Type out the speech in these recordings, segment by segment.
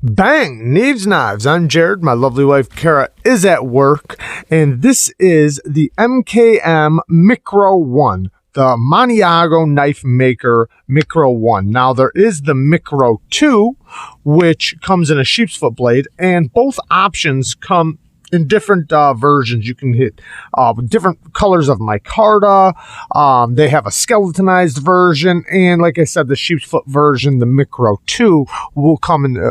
Bang! Needs knives. I'm Jared. My lovely wife Kara is at work, and this is the Mkm Mikro 1, the Maniago knife maker Mikro 1. Now there is the Mikro 2, which comes in a sheepsfoot blade, and both options come in different versions. You can hit different colors of micarta. They have a skeletonized version, and like I said, the sheepsfoot version, the Mikro 2, will come in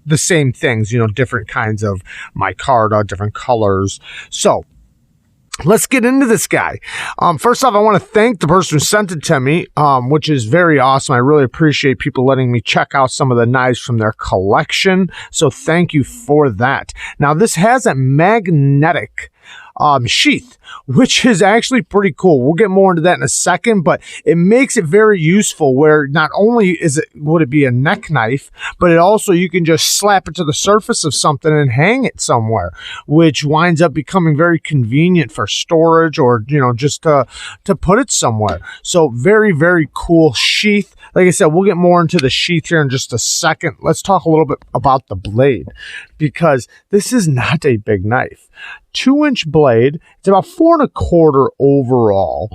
the same things, you know, different kinds of micarta, different colors. So let's get into this guy. First off, I want to thank the person who sent it to me, which is very awesome. I really appreciate people letting me check out some of the knives from their collection. So thank you for that. Now, this has a magnetic sheath, which is actually pretty cool. We'll get more into that in a second, but it makes it very useful where not only would it be a neck knife, but it also, you can just slap it to the surface of something and hang it somewhere, which winds up becoming very convenient for storage or, you know, just to put it somewhere. So very, very cool sheath. Like I said, we'll get more into the sheath here in just a second. Let's talk a little bit about the blade, because this is not a big knife. 2-inch blade. It's about 4 1/4 overall.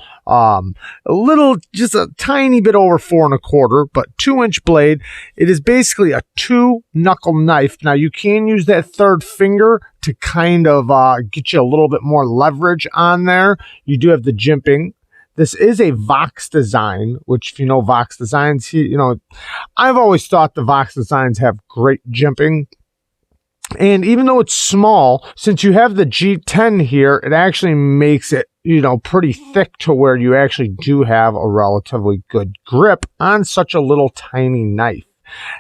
Just a tiny bit over 4 1/4, but 2-inch blade. It is basically a 2-knuckle knife. Now you can use that third finger to kind of get you a little bit more leverage on there. You do have the jimping. This is a Vox design, which, if you know Vox designs, you know, I've always thought the Vox designs have great jimping. And even though it's small, since you have the G10 here, it actually makes it, you know, pretty thick to where you actually do have a relatively good grip on such a little tiny knife.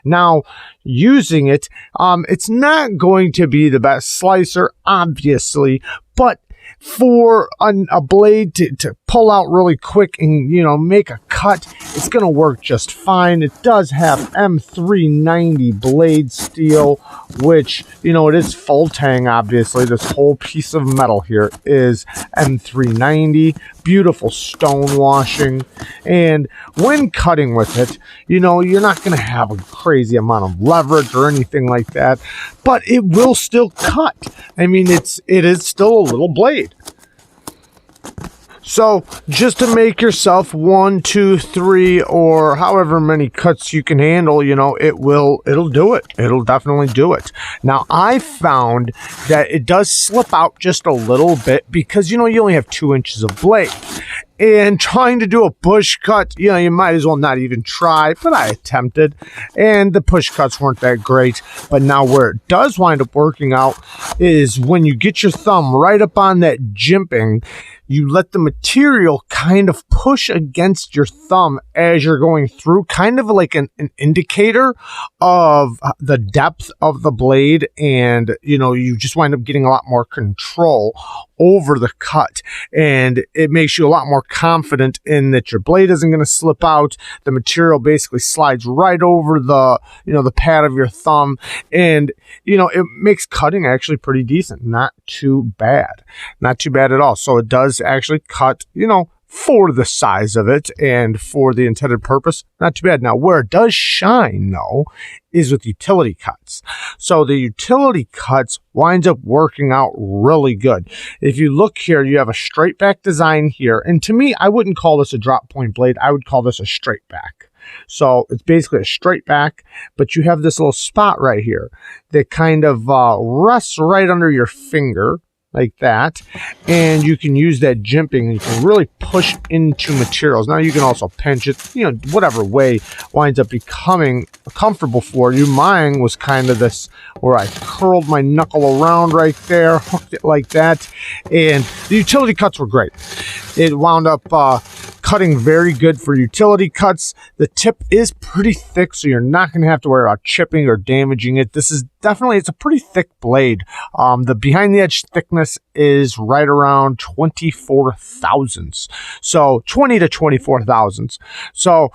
Now, using it, it's not going to be the best slicer, obviously, but for a blade to pull out really quick and, you know, make a cut, it's going to work just fine. It does have M390 blade steel, which, you know, it is full tang, obviously. This whole piece of metal here is M390. Beautiful stone washing. And when cutting with it, you know, you're not going to have a crazy amount of leverage or anything like that, but it will still cut. I mean, it is still a little blade. So just to make yourself 1, 2, 3, or however many cuts you can handle, you know, it'll do it. It'll definitely do it. Now, I found that it does slip out just a little bit because, you know, you only have 2 inches of blade. And trying to do a push cut, you know, you might as well not even try, but I attempted, and the push cuts weren't that great. But now where it does wind up working out is when you get your thumb right up on that jimping, you let the material kind of push against your thumb as you're going through, kind of like an indicator of the depth of the blade, and, you know, you just wind up getting a lot more control over the cut, and it makes you a lot more confident in that your blade isn't going to slip out. The material basically slides right over the, you know, the pad of your thumb, and, you know, it makes cutting actually pretty decent. Not too bad. Not too bad at all. So it does actually cut, you know, for the size of it and for the intended purpose, not too bad. Now, where it does shine, though, is with utility cuts. So the utility cuts winds up working out really good. If you look here, you have a straight back design here. And to me, I wouldn't call this a drop point blade. I would call this a straight back. So it's basically a straight back, but you have this little spot right here that kind of rests right under your finger, like that, and you can use that jimping. You can really push into materials. Now you can also pinch it, you know, whatever way winds up becoming comfortable for you. Mine was kind of this where I curled my knuckle around right there, hooked it like that, and the utility cuts were great. It wound up cutting very good for utility cuts. The tip is pretty thick, so you're not going to have to worry about chipping or damaging it. This is definitely, it's a pretty thick blade. The behind the edge thickness is right around 24 thousandths. So 20 to 24 thousandths. So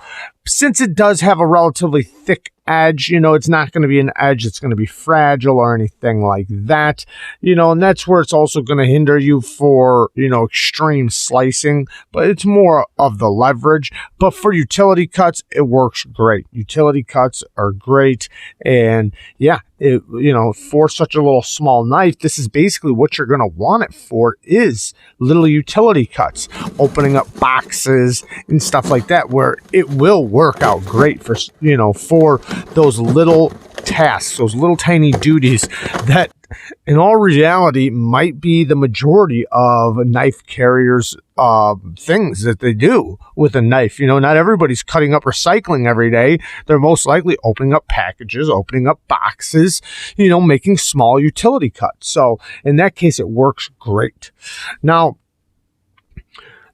since it does have a relatively thick edge, you know, it's not going to be an edge that's going to be fragile or anything like that, you know, and that's where it's also going to hinder you for, you know, extreme slicing, but it's more of the leverage. But for utility cuts, it works great. Utility cuts are great, and yeah, it, you know, for such a little small knife, this is basically what you're going to want it for, is little utility cuts, opening up boxes and stuff like that, where it will work out great for, you know, for those little tasks, those little tiny duties that in all reality might be the majority of a knife carrier's things that they do with a knife. You know, not everybody's cutting up recycling every day. They're most likely opening up packages, opening up boxes, you know, making small utility cuts. So in that case, it works great. Now,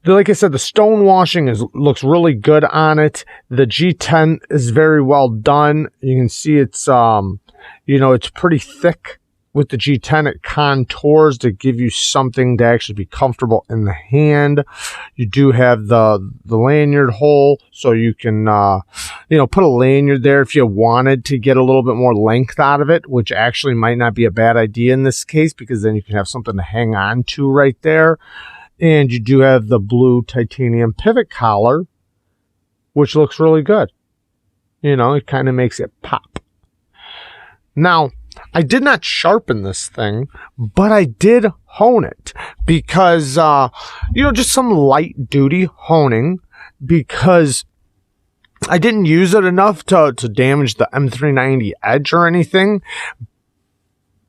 like I said, the stone washing looks really good on it. The G10 is very well done. You can see it's, you know, it's pretty thick. With the G10, it contours to give you something to actually be comfortable in the hand. You do have the lanyard hole, so you can, you know, put a lanyard there if you wanted to get a little bit more length out of it, which actually might not be a bad idea in this case, because then you can have something to hang on to right there. And you do have the blue titanium pivot collar, which looks really good. You know, it kind of makes it pop. Now, I did not sharpen this thing, but I did hone it because, you know, just some light duty honing, because I didn't use it enough to damage the M390 edge or anything.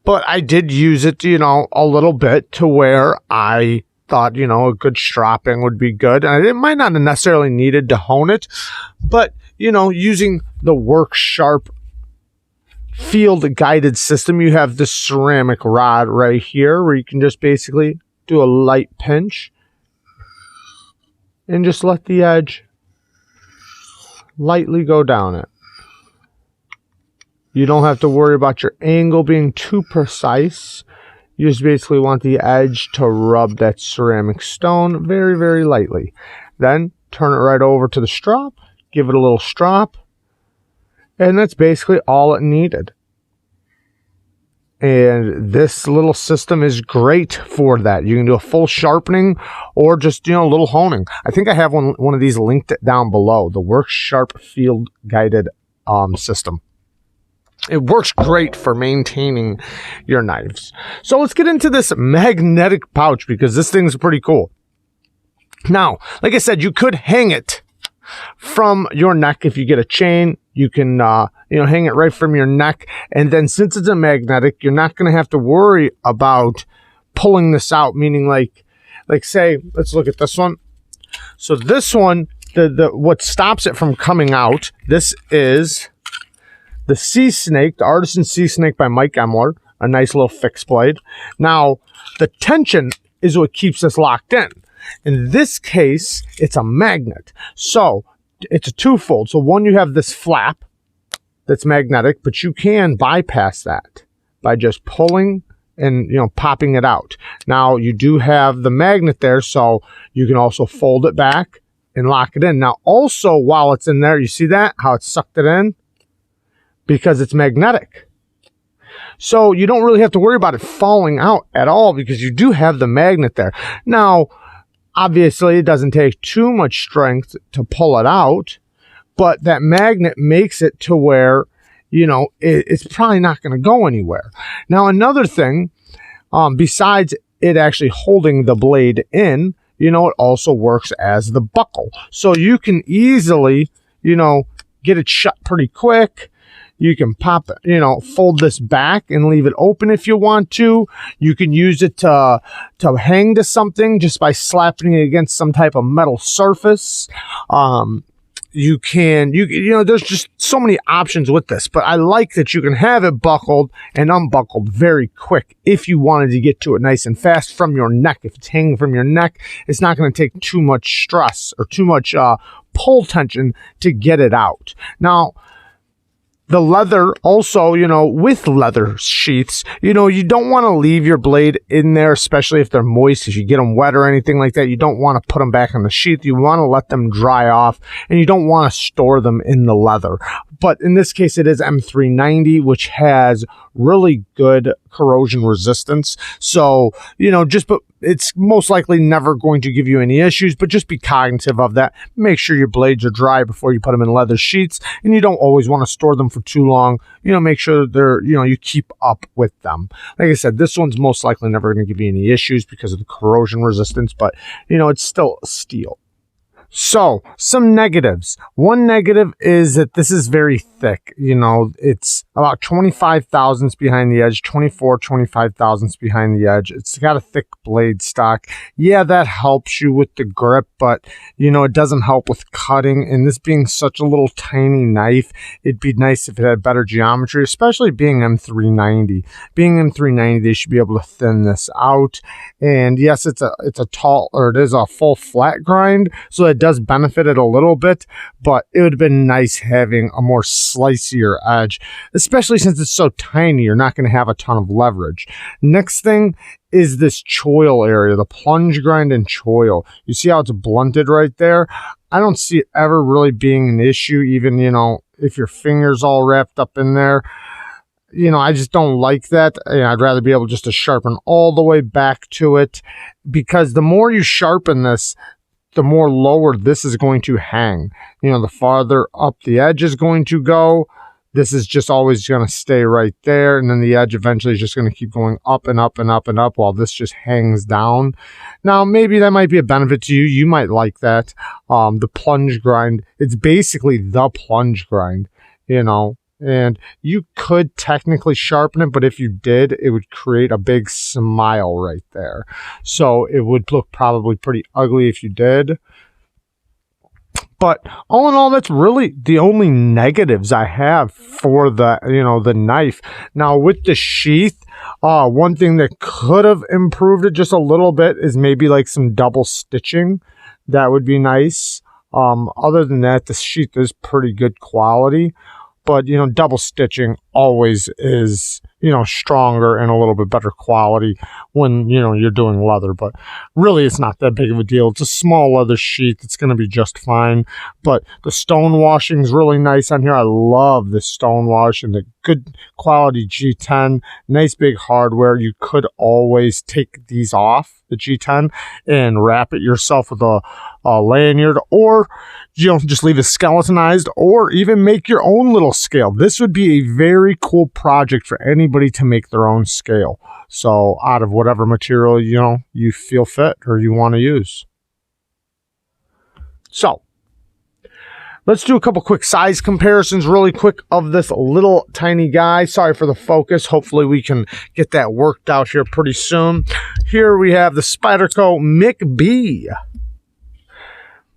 But I did use it, you know, a little bit to where I thought, you know, a good stropping would be good. And it might not have necessarily needed to hone it, but, you know, using the Work Sharp field guided system, you have this ceramic rod right here where you can just basically do a light pinch and just let the edge lightly go down it. You don't have to worry about your angle being too precise. You just basically want the edge to rub that ceramic stone very, very lightly. Then turn it right over to the strop, give it a little strop, and that's basically all it needed. And this little system is great for that. You can do a full sharpening or just, you know, a little honing. I think I have one of these linked down below, the Work Sharp field guided system. It works great for maintaining your knives. So let's get into this magnetic pouch, because this thing's pretty cool. Now, like I said, you could hang it from your neck. If you get a chain, you can, you know, hang it right from your neck. And then since it's a magnetic, you're not going to have to worry about pulling this out. Meaning like say, let's look at this one. So this one, what stops it from coming out, this is the Sea Snake, the Artisan Sea Snake by Mike Emler, a nice little fixed blade. Now, the tension is what keeps this locked in. In this case, it's a magnet. So, it's a twofold. So, one, you have this flap that's magnetic, but you can bypass that by just pulling and, you know, popping it out. Now, you do have the magnet there, so you can also fold it back and lock it in. Now, also, while it's in there, you see that? How it sucked it in? Because it's magnetic. So you don't really have to worry about it falling out at all, because you do have the magnet there. Now, obviously, it doesn't take too much strength to pull it out, but that magnet makes it to where, you know, it's probably not going to go anywhere. Now, another thing, besides it actually holding the blade in, you know, it also works as the buckle. So you can easily, you know, get it shut pretty quick. You can pop it, you know, fold this back and leave it open if you want to. You can use it to hang to something just by slapping it against some type of metal surface. You know, there's just so many options with this, but I like that you can have it buckled and unbuckled very quick if you wanted to get to it nice and fast from your neck. If it's hanging from your neck, it's not going to take too much stress or too much pull tension to get it out. Now, The leather also, with leather sheaths, you don't want to leave your blade in there, especially if they're moist. If you get them wet or anything like that, you don't want to put them back in the sheath. You want to let them dry off, and you don't want to store them in the leather. But in this case, it is M390, which has really good corrosion resistance. So, it's most likely never going to give you any issues, but just be cognitive of that. Make sure your blades are dry before you put them in leather sheets, and you don't always want to store them for too long. Make sure they're, you keep up with them. Like I said, this one's most likely never going to give you any issues because of the corrosion resistance, but, it's still steel. So, some negatives. One negative is that this is very thick. It's about 25 thousandths behind the edge, 25 thousandths behind the edge. It's got a thick blade stock. Yeah, that helps you with the grip, but, it doesn't help with cutting. And this being such a little tiny knife, it'd be nice if it had better geometry, especially being M390. Being M390, they should be able to thin this out. And yes, it is a full flat grind, so it does benefit it a little bit, but it would have been nice having a more slicier edge, especially since it's so tiny. You're not going to have a ton of leverage. Next thing is this choil area, the plunge grind and choil. You see how it's blunted right there? I don't see it ever really being an issue, even, if your finger's all wrapped up in there. I just don't like that. I'd rather be able just to sharpen all the way back to it, because the more you sharpen this, the more lower this is going to hang. The farther up the edge is going to go, this is just always going to stay right there, and then the edge eventually is just going to keep going up and up and up and up while this just hangs down. Now, maybe that might be a benefit to you. You might like that. The plunge grind, it's basically the plunge grind, and you could technically sharpen it, but if you did, it would create a big smile right there. So it would look probably pretty ugly if you did. But all in all, that's really the only negatives I have for the knife. Now with the sheath, one thing that could have improved it just a little bit is maybe like some double stitching. That would be nice. Other than that, the sheath is pretty good quality. But, double stitching always is, stronger and a little bit better quality when, you're doing leather. But really, it's not that big of a deal. It's a small leather sheath. It's going to be just fine. But the stone washing is really nice on here. I love the stone wash and the good quality G10. Nice big hardware. You could always take these off, the G10, and wrap it yourself with a lanyard, or just leave it skeletonized, or even make your own little scale. This would be a very cool project for anybody to make their own scale. So out of whatever material you feel fit or you want to use. So let's do a couple quick size comparisons really quick of this little tiny guy. Sorry for the focus. Hopefully we can get that worked out here pretty soon. Here we have the Spyderco Mikro.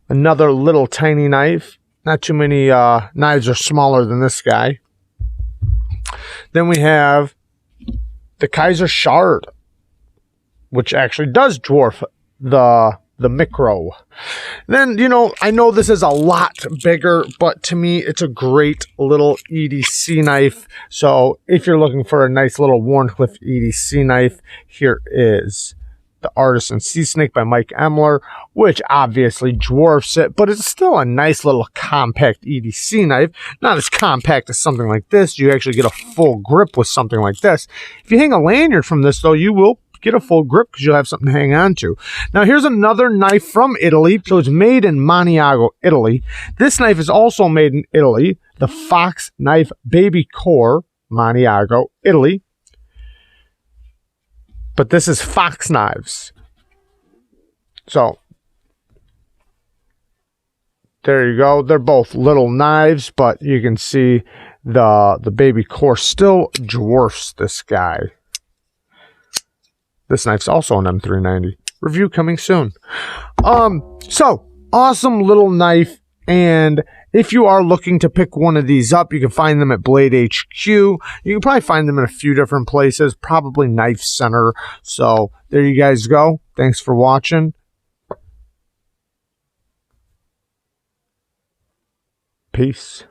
Another little tiny knife. Not too many knives are smaller than this guy. Then we have the Kaiser Shard, which actually does dwarf the Mikro. Then, I know this is a lot bigger, but to me, it's a great little EDC knife. So if you're looking for a nice little Wharncliffe EDC knife, here is the Artisan Sea Snake by Mike Emler, which obviously dwarfs it, but it's still a nice little compact EDC knife. Not as compact as something like this. You actually get a full grip with something like this. If you hang a lanyard from this, though, you will get a full grip because you'll have something to hang on to. Now, here's another knife from Italy. So it's made in Maniago, Italy. This knife is also made in Italy. The Fox Knife Baby Core, Maniago, Italy. But this is Fox knives. So there you go. They're both little knives, but you can see the baby core still dwarfs this guy. This knife's also an M390. Review coming soon. So awesome little knife. And if you are looking to pick one of these up, you can find them at Blade HQ. You can probably find them in a few different places, probably Knife Center. So there you guys go. Thanks for watching. Peace.